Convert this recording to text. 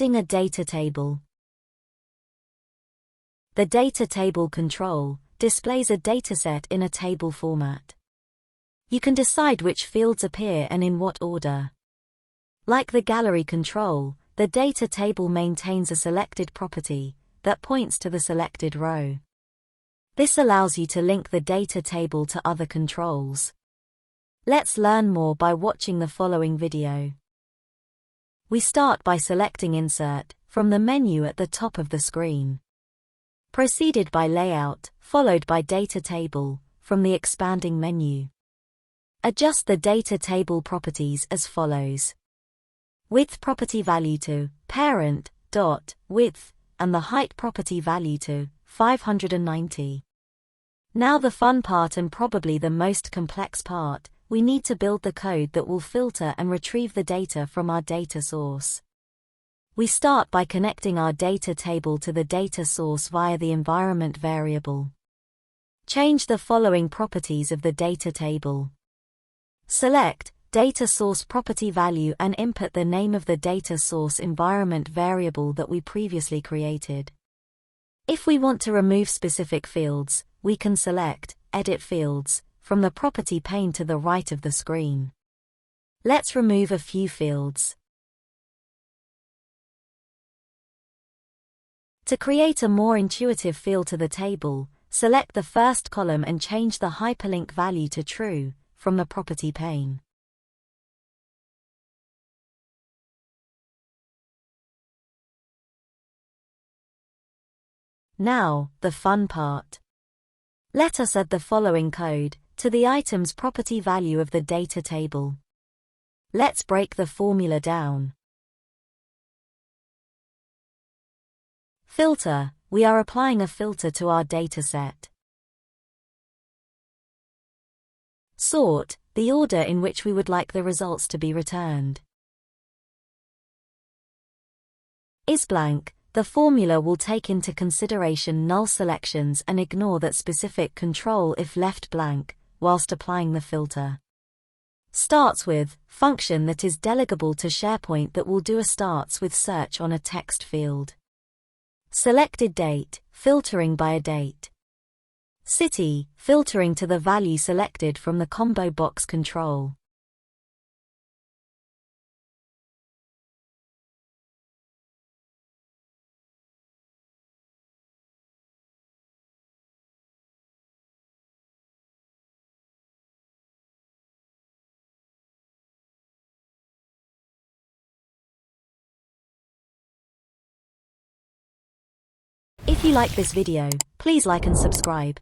Adding a data table. The data table control displays a dataset in a table format. You can decide which fields appear and in what order. Like the gallery control, the data table maintains a selected property that points to the selected row. This allows you to link the data table to other controls. Let's learn more by watching the following video. We start by selecting Insert from the menu at the top of the screen. Proceeded by Layout, followed by Data Table from the expanding menu. Adjust the data table properties as follows. Width property value to parent dot width and the height property value to 590. Now the fun part and probably the most complex part, we need to build the code that will filter and retrieve the data from our data source. We start by connecting our data table to the data source via the environment variable. Change the following properties of the data table. Select Data Source Property Value and input the name of the data source environment variable that we previously created. If we want to remove specific fields, we can select Edit Fields from the property pane to the right of the screen. Let's remove a few fields. To create a more intuitive feel to the table, select the first column and change the hyperlink value to True from the property pane. Now, the fun part. Let us add the following code to the item's property value of the data table. Let's break the formula down. Filter, we are applying a filter to our dataset. Sort, the order in which we would like the results to be returned. IsBlank, the formula will take into consideration null selections and ignore that specific control if left blank, whilst applying the filter. Starts with, function that is delegable to SharePoint that will do a starts with search on a text field. Selected date, filtering by a date. City, filtering to the value selected from the combo box control. If you like this video, please like and subscribe.